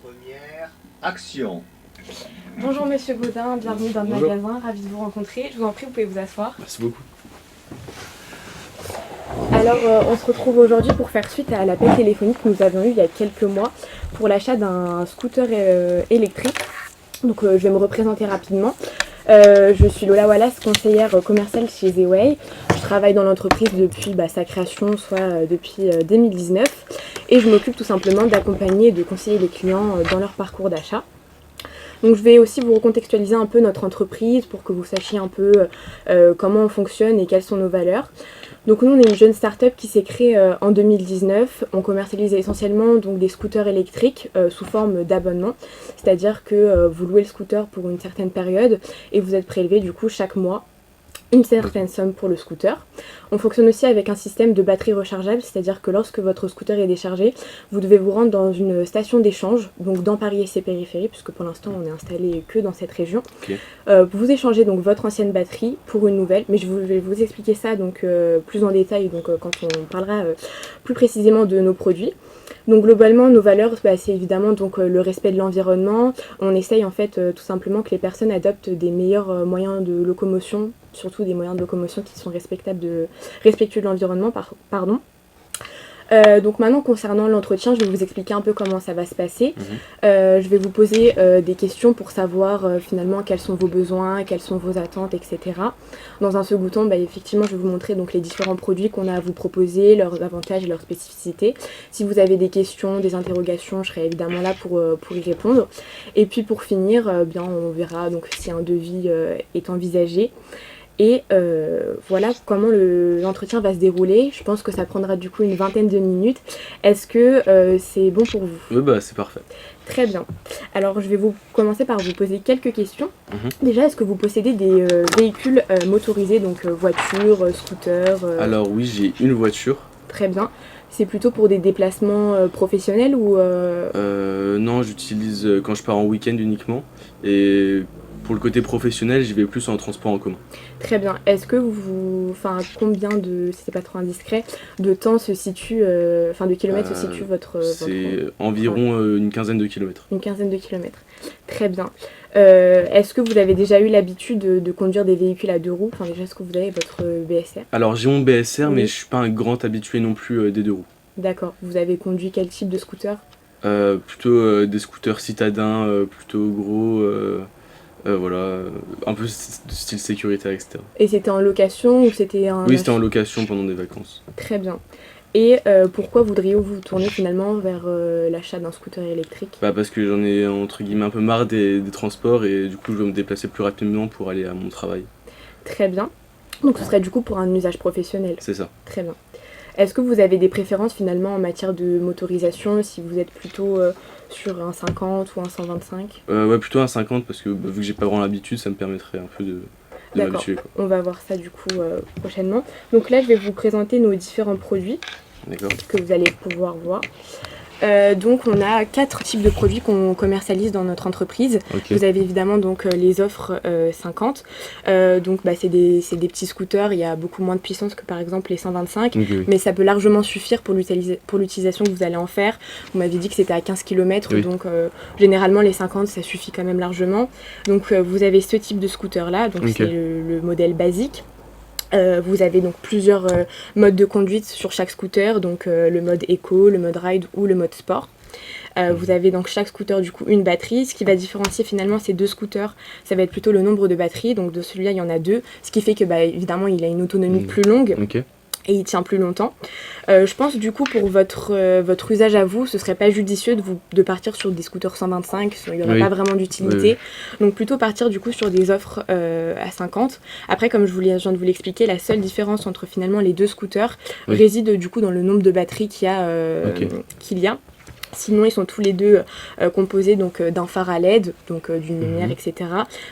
Première action. Bonjour Monsieur Baudin, bienvenue dans le magasin, ravi de vous rencontrer. Je vous en prie, vous pouvez vous asseoir. Merci beaucoup. Alors, on se retrouve aujourd'hui pour faire suite à l'appel téléphonique que nous avions eu il y a quelques mois pour l'achat d'un scooter électrique. Donc, je vais me représenter rapidement. Je suis Lola Wallace, conseillère commerciale chez Zeway. Je travaille dans l'entreprise depuis sa création, soit depuis 2019. Et je m'occupe tout simplement d'accompagner et de conseiller les clients dans leur parcours d'achat. Donc je vais aussi vous recontextualiser un peu notre entreprise pour que vous sachiez un peu comment on fonctionne et quelles sont nos valeurs. Donc nous on est une jeune start-up qui s'est créée en 2019. On commercialise essentiellement donc des scooters électriques sous forme d'abonnement. C'est-à-dire que vous louez le scooter pour une certaine période et vous êtes prélevé du coup chaque mois une certaine somme pour le scooter. On fonctionne aussi avec un système de batterie rechargeable, c'est-à-dire que lorsque votre scooter est déchargé, vous devez vous rendre dans une station d'échange, donc dans Paris et ses périphéries, puisque pour l'instant on est installé que dans cette région. Okay. Vous échangez donc votre ancienne batterie pour une nouvelle, mais je vais vous expliquer ça donc, plus en détail quand on parlera plus précisément de nos produits. Donc globalement, nos valeurs, c'est évidemment donc, le respect de l'environnement. On essaye en fait tout simplement que les personnes adoptent des meilleurs moyens de locomotion, surtout des moyens de locomotion qui sont respectueux de l'environnement. Donc maintenant concernant l'entretien, je vais vous expliquer un peu comment ça va se passer. Je vais vous poser des questions pour savoir finalement quels sont vos besoins, quelles sont vos attentes, etc. Dans un second temps, effectivement, je vais vous montrer donc les différents produits qu'on a à vous proposer, leurs avantages et leurs spécificités. Si vous avez des questions, des interrogations, je serai évidemment là pour y répondre. Et puis pour finir, on verra donc si un devis est envisagé. Et voilà comment l'entretien va se dérouler. Je pense que ça prendra du coup une vingtaine de minutes. Est-ce que c'est bon pour vous ? Oui, c'est parfait. Très bien. Alors je vais commencer par vous poser quelques questions. Déjà, est-ce que vous possédez des véhicules motorisés, donc voitures, scooters Alors oui, j'ai une voiture. Très bien. C'est plutôt pour des déplacements professionnels ou Non, j'utilise quand je pars en week-end uniquement. Et pour le côté professionnel, j'y vais plus en transport en commun. Très bien. Est-ce que combien de, si c'est pas trop indiscret, de temps se situe, de kilomètres se situe votre... C'est environ une quinzaine de kilomètres. Une quinzaine de kilomètres. Très bien. Est-ce que vous avez déjà eu l'habitude de conduire des véhicules à deux roues ? Déjà, est-ce que vous avez votre BSR ? Alors j'ai mon BSR, Oui. mais je suis pas un grand habitué non plus des deux roues. D'accord. Vous avez conduit quel type de scooter ? Plutôt des scooters citadins, plutôt gros... voilà, un peu de style sécuritaire, etc. Et c'était en location ou c'était un... Oui, c'était en location pendant des vacances. Très bien. Et pourquoi voudriez-vous vous tourner finalement vers l'achat d'un scooter électrique ? Parce que j'en ai entre guillemets un peu marre des transports et du coup je veux me déplacer plus rapidement pour aller à mon travail. Très bien. Donc ce serait du coup pour un usage professionnel ? C'est ça. Très bien. Est-ce que vous avez des préférences finalement en matière de motorisation, si vous êtes plutôt sur un 50 ou un 125 ? Ouais, plutôt un 50 parce que vu que j'ai pas vraiment l'habitude, ça me permettrait un peu de m'habituer. On va voir ça du coup prochainement. Donc là, je vais vous présenter nos différents produits que vous allez pouvoir voir. Donc on a 4 types de produits qu'on commercialise dans notre entreprise. Okay. Vous avez évidemment donc les offres 50. Donc c'est des petits scooters, il y a beaucoup moins de puissance que par exemple les 125, Okay. mais ça peut largement suffire pour l'utilisation que vous allez en faire. Vous m'avez dit que c'était à 15 km, oui. Donc généralement les 50 ça suffit quand même largement. Donc vous avez ce type de scooter là, donc Okay. c'est le modèle basique. Vous avez donc plusieurs modes de conduite sur chaque scooter, donc le mode éco, le mode ride ou le mode sport. Vous avez donc chaque scooter du coup une batterie. Ce qui va différencier finalement ces deux scooters, ça va être plutôt le nombre de batteries. Donc de celui-là il y en a 2, ce qui fait que évidemment il a une autonomie plus longue. Okay. Et il tient plus longtemps. Je pense du coup pour votre usage à vous, ce serait pas judicieux de partir sur des scooters 125, il n'y aura pas vraiment d'utilité. Oui. Donc plutôt partir du coup sur des offres à 50. Après comme je viens de vous l'expliquer, la seule différence entre finalement les deux scooters réside du coup dans le nombre de batteries qu'il y a. Sinon, ils sont tous les deux composés donc, d'un phare à LED, donc d'une lumière, etc.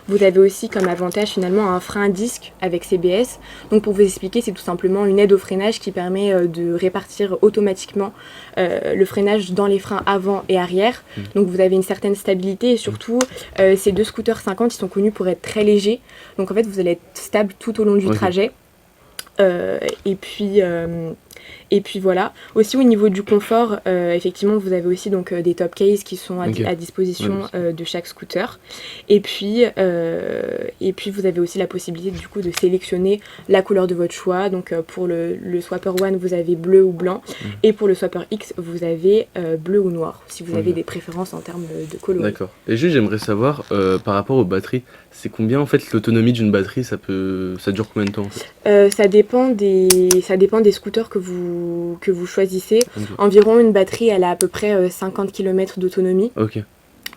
Vous avez aussi comme avantage finalement un frein à disque avec CBS. Donc pour vous expliquer, c'est tout simplement une aide au freinage qui permet de répartir automatiquement le freinage dans les freins avant et arrière. Donc vous avez une certaine stabilité et surtout ces deux scooters 50, ils sont connus pour être très légers. Donc en fait, vous allez être stable tout au long du trajet. Et puis Et puis voilà. Aussi au niveau du confort, effectivement, vous avez aussi donc des top cases qui sont à disposition de chaque scooter. Et puis vous avez aussi la possibilité du coup de sélectionner la couleur de votre choix. Donc pour le Swapper One, vous avez bleu ou blanc. Et pour le Swapper X, vous avez bleu ou noir, si vous avez des préférences en termes de coloris. D'accord. Et juste, j'aimerais savoir, par rapport aux batteries, c'est combien en fait l'autonomie d'une batterie, ça dure combien de temps en fait ça dépend des scooters que vous choisissez. Environ une batterie, elle a à peu près 50 km d'autonomie. Ok.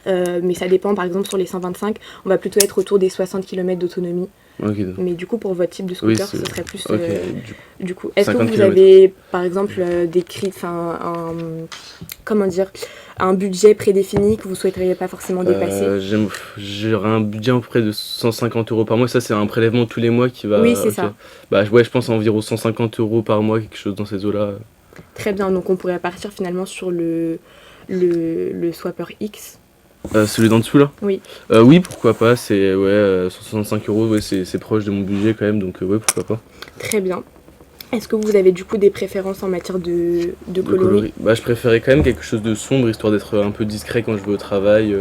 Mais ça dépend, par exemple sur les 125, on va plutôt être autour des 60 km d'autonomie. Okay. Mais du coup, pour votre type de scooter, ce serait plus. Du coup, est-ce que vous km. avez, par exemple, un budget prédéfini que vous souhaiteriez pas forcément dépasser? J'aurais un budget à peu près de 150 € par mois. Ça, c'est un prélèvement tous les mois qui va. Oui, c'est ça. Bah, ouais, je pense à environ 150 € par mois, quelque chose dans ces eaux-là. Très bien. Donc, on pourrait partir finalement sur le Swapper X. Celui d'en dessous là? Oui. Oui, pourquoi pas, c'est 165 €, ouais, c'est proche de mon budget quand même, donc ouais, pourquoi pas. Très bien. Est-ce que vous avez du coup des préférences en matière de coloris? Bah, je préférais quand même quelque chose de sombre, histoire d'être un peu discret quand je vais au travail.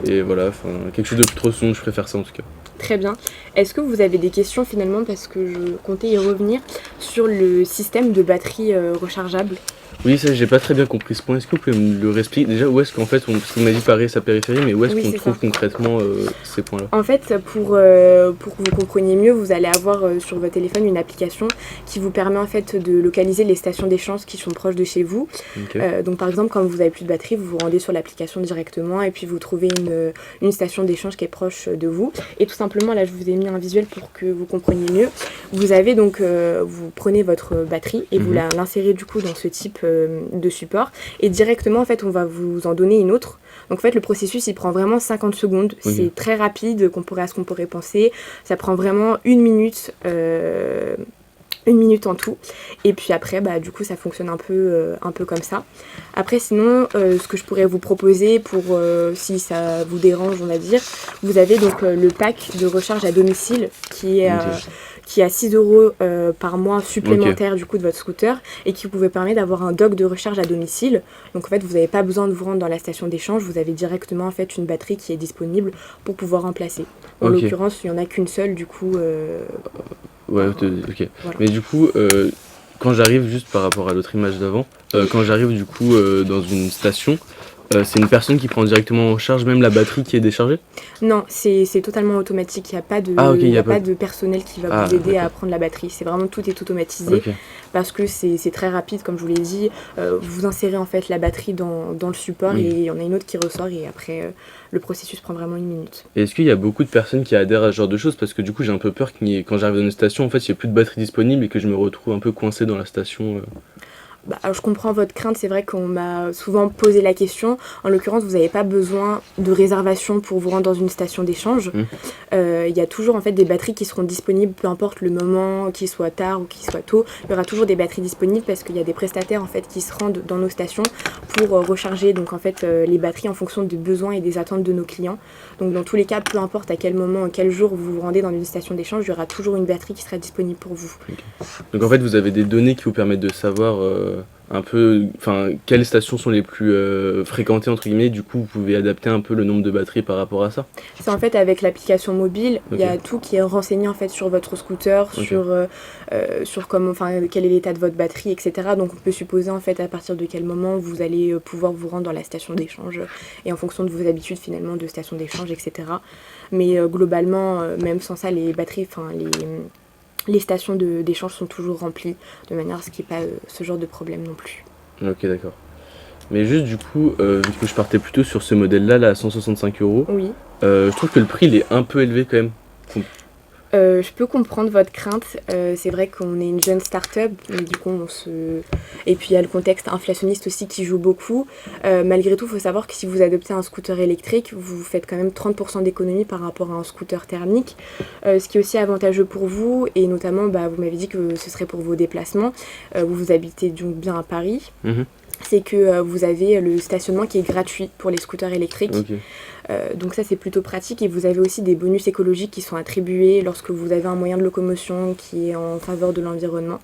Et voilà, quelque chose de plus trop sombre, je préfère ça en tout cas. Très bien. Est-ce que vous avez des questions finalement, parce que je comptais y revenir, sur le système de batterie rechargeable? Oui, ça j'ai pas très bien compris ce point. Est-ce que vous pouvez me le réexpliquer? Déjà, où est-ce qu'en fait, parce qu'on m'a dit Paris sa périphérie, mais où est-ce qu'on trouve concrètement ces points-là? En fait, pour que vous compreniez mieux, vous allez avoir sur votre téléphone une application qui vous permet en fait de localiser les stations d'échange qui sont proches de chez vous. Okay. Donc par exemple, quand vous avez plus de batterie, vous vous rendez sur l'application directement et puis vous trouvez une station d'échange qui est proche de vous. Et tout simplement, là je vous ai mis un visuel pour que vous compreniez mieux. Vous avez donc, vous prenez votre batterie et vous l'insérez du coup dans ce type de support et directement en fait on va vous en donner une autre. Donc en fait le processus il prend vraiment 50 secondes, c'est très rapide comparé à ce qu'on pourrait penser, ça prend vraiment une minute en tout et puis après bah du coup ça fonctionne un peu comme ça. Après sinon ce que je pourrais vous proposer pour si ça vous dérange on va dire, vous avez donc le pack de recharge à domicile qui est à 6 € par mois supplémentaire du coup de votre scooter et qui vous permet d'avoir un dock de recharge à domicile. Donc en fait vous n'avez pas besoin de vous rendre dans la station d'échange, vous avez directement en fait une batterie qui est disponible pour pouvoir remplacer. En l'occurrence il n'y en a qu'une seule du coup. Ouais, ok. Voilà. Mais du coup, quand j'arrive, juste par rapport à l'autre image d'avant, quand j'arrive du coup dans une station, c'est une personne qui prend directement en charge même la batterie qui est déchargée? Non, c'est totalement automatique, il n'y a pas de personnel qui va vous aider à prendre la batterie, c'est vraiment tout est automatisé parce que c'est très rapide comme je vous l'ai dit, vous insérez en fait la batterie dans le support et il y en a une autre qui ressort et après le processus prend vraiment une minute. Et est-ce qu'il y a beaucoup de personnes qui adhèrent à ce genre de choses? Parce que du coup j'ai un peu peur quand j'arrive dans une station en fait il n'y a plus de batterie disponible et que je me retrouve un peu coincé dans la station. Bah, alors je comprends votre crainte, c'est vrai qu'on m'a souvent posé la question. En l'occurrence, vous n'avez pas besoin de réservation pour vous rendre dans une station d'échange. Il y a toujours en fait des batteries qui seront disponibles, peu importe le moment, qu'il soit tard ou qu'il soit tôt. Il y aura toujours des batteries disponibles parce qu'il y a des prestataires en fait qui se rendent dans nos stations pour recharger donc en fait les batteries en fonction des besoins et des attentes de nos clients. Donc dans tous les cas, peu importe à quel moment, quel jour vous vous rendez dans une station d'échange, il y aura toujours une batterie qui sera disponible pour vous. Donc en fait, vous avez des données qui vous permettent de savoir un peu, quelles stations sont les plus fréquentées entre guillemets. Du coup, vous pouvez adapter un peu le nombre de batteries par rapport à ça. C'est en fait avec l'application mobile, il y a tout qui est renseigné en fait sur votre scooter, sur comment, quel est l'état de votre batterie, etc. Donc on peut supposer en fait à partir de quel moment vous allez pouvoir vous rendre dans la station d'échange et en fonction de vos habitudes finalement de station d'échange, etc. Mais globalement, même sans ça, les batteries, les stations d'échange sont toujours remplies de manière à ce qu'il n'y ait pas ce genre de problème non plus. Ok, d'accord. Mais juste du coup, vu que je partais plutôt sur ce modèle-là, à 165 €, oui. Je trouve que le prix il est un peu élevé quand même. Je peux comprendre votre crainte, c'est vrai qu'on est une jeune start-up, mais du coup et puis il y a le contexte inflationniste aussi qui joue beaucoup. Malgré tout, il faut savoir que si vous adoptez un scooter électrique, vous faites quand même 30% d'économie par rapport à un scooter thermique, ce qui est aussi avantageux pour vous, et notamment vous m'avez dit que ce serait pour vos déplacements, vous habitez donc bien à Paris. C'est que vous avez le stationnement qui est gratuit pour les scooters électriques. Donc ça c'est plutôt pratique et vous avez aussi des bonus écologiques qui sont attribués lorsque vous avez un moyen de locomotion qui est en faveur de l'environnement.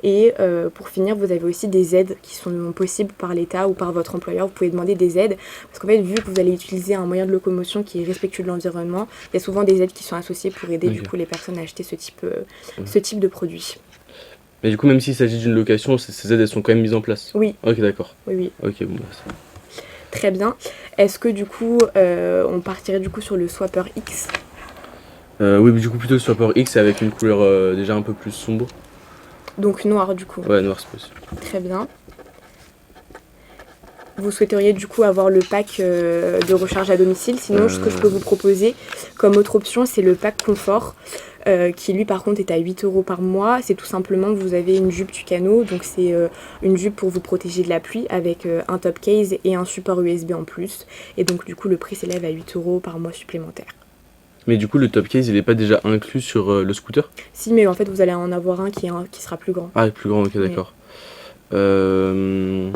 Et pour finir, vous avez aussi des aides qui sont possibles par l'État ou par votre employeur. Vous pouvez demander des aides parce qu'en fait, vu que vous allez utiliser un moyen de locomotion qui est respectueux de l'environnement, il y a souvent des aides qui sont associées pour aider du coup les personnes à acheter ce type de produit. Mais du coup, même s'il s'agit d'une location, ces aides, elles sont quand même mises en place. Oui. Ok, d'accord. Oui. Ok, bon, bah, ça. Très bien. Est-ce que du coup, on partirait du coup sur le Swapper X? Oui, mais du coup, plutôt sur Swapper X avec une couleur déjà un peu plus sombre. Donc noir du coup. Ouais, noir, c'est possible. Très bien. Vous souhaiteriez du coup avoir le pack de recharge à domicile. Sinon, ce que je peux vous proposer comme autre option, c'est le pack confort. Qui lui par contre est à 8 € par mois. C'est tout simplement que vous avez une jupe Tucano, donc c'est une jupe pour vous protéger de la pluie avec un top case et un support USB en plus. Et donc du coup le prix s'élève à 8 € par mois supplémentaire. Mais du coup, le top case, il est pas déjà inclus sur le scooter? Si, mais en fait vous allez en avoir un qui sera plus grand. Ah, plus grand, ok, d'accord. Mais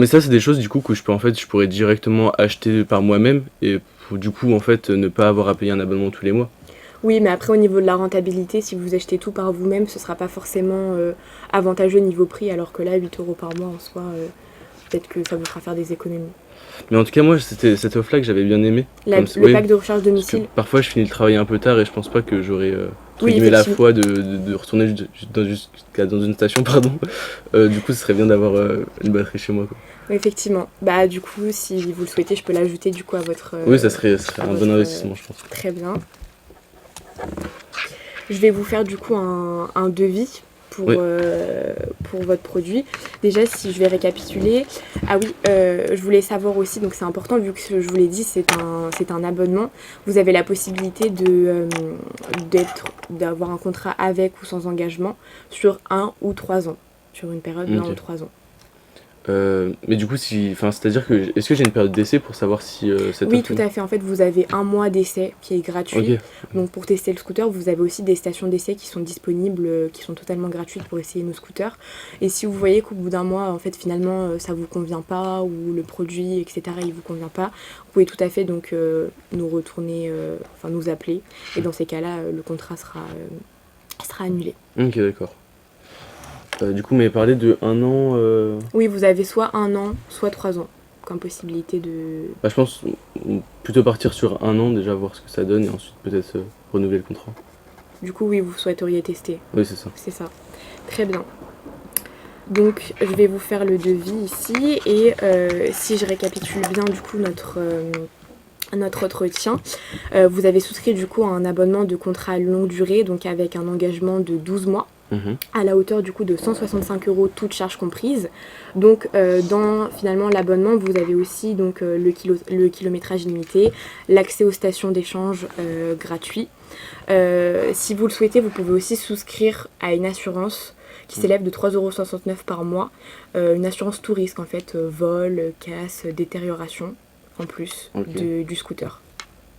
ça, c'est des choses du coup que je pourrais directement acheter par moi-même et du coup en fait ne pas avoir à payer un abonnement tous les mois. Oui, mais après au niveau de la rentabilité, si vous achetez tout par vous-même, ce sera pas forcément avantageux niveau prix, alors que là 8 € par mois en soi, peut-être que ça vous fera faire des économies. Mais en tout cas, moi, c'était cette offre-là que j'avais bien aimé. Le pack de recharge domicile. Parfois, je finis le travail un peu tard et je pense pas que j'aurais la foi de retourner dans une station, pardon. Du coup, ce serait bien d'avoir une batterie chez moi, quoi. Oui, effectivement. Bah du coup, si vous le souhaitez, je peux l'ajouter du coup à votre. Oui, ça serait un bon investissement, je pense. Très bien. Je vais vous faire du coup un devis pour votre produit. Déjà, si je vais récapituler. Ah oui, je voulais savoir aussi, donc c'est important vu que je vous l'ai dit, c'est un abonnement. Vous avez la possibilité d'avoir un contrat avec ou sans engagement sur 1 ou 3 ans. Sur une période d'1 ou 3 ans. Mais du coup, c'est-à-dire que est-ce que j'ai une période d'essai pour savoir si cette Oui, offre... tout à fait. En fait, vous avez 1 mois d'essai qui est gratuit. Okay. Donc pour tester le scooter, vous avez aussi des stations d'essai qui sont disponibles, qui sont totalement gratuites pour essayer nos scooters. Et si vous voyez qu'au bout d'un mois, en fait, finalement, ça vous convient pas ou le produit, etc., il vous convient pas, vous pouvez tout à fait donc nous retourner, nous appeler. Et dans ces cas-là, le contrat sera annulé. Ok, d'accord. Du coup, vous m'avez parlé de 1 an... Oui, vous avez soit 1 an, soit 3 ans, comme possibilité de... je pense plutôt partir sur 1 an, déjà voir ce que ça donne, et ensuite peut-être renouveler le contrat. Du coup, oui, vous souhaiteriez tester. Oui, c'est ça. C'est ça. Très bien. Donc, je vais vous faire le devis ici, et si je récapitule bien, du coup, notre entretien, vous avez souscrit, du coup, à un abonnement de contrat à longue durée, donc avec un engagement de 12 mois. À la hauteur du coup de 165 €, toutes charges comprises. Donc dans finalement l'abonnement, vous avez aussi donc le kilométrage illimité, l'accès aux stations d'échange gratuit. Si vous le souhaitez, vous pouvez aussi souscrire à une assurance qui s'élève de 3,69 € par mois, une assurance tout risque en fait, vol, casse, détérioration en plus du scooter.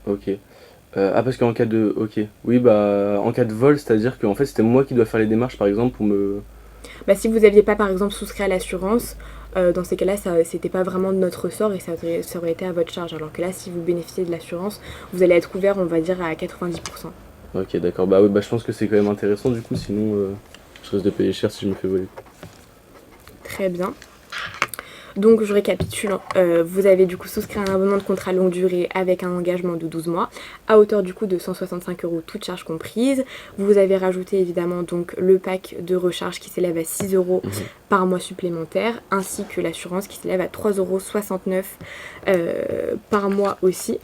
Ok. Parce qu'en cas de... Ok. Oui, en cas de vol, c'est-à-dire qu'en fait, c'était moi qui dois faire les démarches, par exemple, pour me... Si vous n'aviez pas, par exemple, souscrit à l'assurance, dans ces cas-là, c'était pas vraiment de notre ressort et ça aurait été à votre charge. Alors que là, si vous bénéficiez de l'assurance, vous allez être couvert, on va dire, à 90%. Ok, d'accord. Oui, je pense que c'est quand même intéressant, du coup, sinon, je risque de payer cher si je me fais voler. Très bien. Donc je récapitule, vous avez du coup souscrit un abonnement de contrat longue durée avec un engagement de 12 mois à hauteur du coup de 165 €, toutes charges comprises. Vous avez rajouté évidemment donc le pack de recharge qui s'élève à 6 € par mois supplémentaire, ainsi que l'assurance qui s'élève à 3,69 € par mois aussi.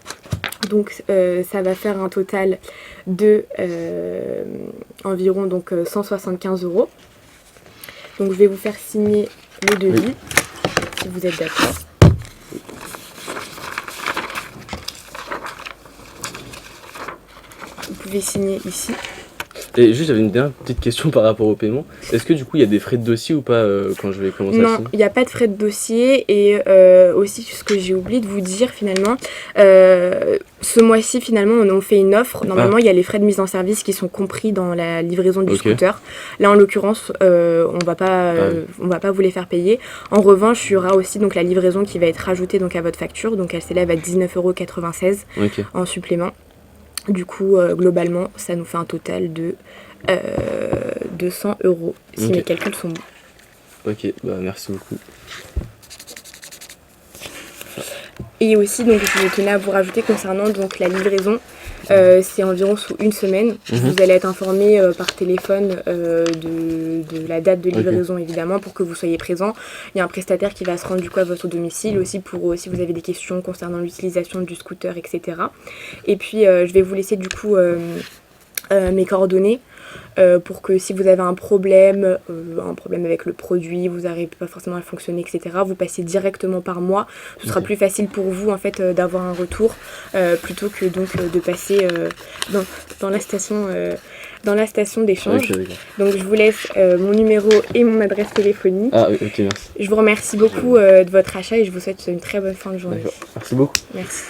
Donc ça va faire un total de environ donc 175 €. Donc je vais vous faire signer le devis. Si vous êtes d'accord. Vous pouvez signer ici. Et juste, j'avais une dernière petite question par rapport au paiement. Est-ce que du coup, il y a des frais de dossier ou pas quand je vais commencer à Non, signer? il n'y a pas de frais de dossier et aussi ce que j'ai oublié de vous dire finalement, ce mois-ci finalement on fait une offre. Normalement il y a les frais de mise en service qui sont compris dans la livraison du scooter. Là en l'occurrence on va pas vous les faire payer. En revanche il y aura aussi donc la livraison qui va être rajoutée donc à votre facture. Donc elle s'élève à 19,96 € en supplément. Du coup, globalement, ça nous fait un total de 200 € si mes calculs sont bons. Ok, bah merci beaucoup. Et aussi, donc, je tenais à vous rajouter concernant donc, la livraison, c'est environ sous une semaine. Vous allez être informé par téléphone de la date de livraison, évidemment, pour que vous soyez présent. Il y a un prestataire qui va se rendre du coup à votre domicile aussi pour si vous avez des questions concernant l'utilisation du scooter, etc. Et puis, je vais vous laisser du coup mes coordonnées. Pour que si vous avez un problème avec le produit, vous n'arrivez pas forcément à fonctionner, etc., vous passez directement par moi. Ce sera plus facile pour vous en fait d'avoir un retour plutôt que donc de passer dans la station d'échange. Donc je vous laisse mon numéro et mon adresse téléphonique. Ah oui, ok, merci. Je vous remercie beaucoup de votre achat et je vous souhaite une très bonne fin de journée. D'accord. Merci beaucoup. Merci.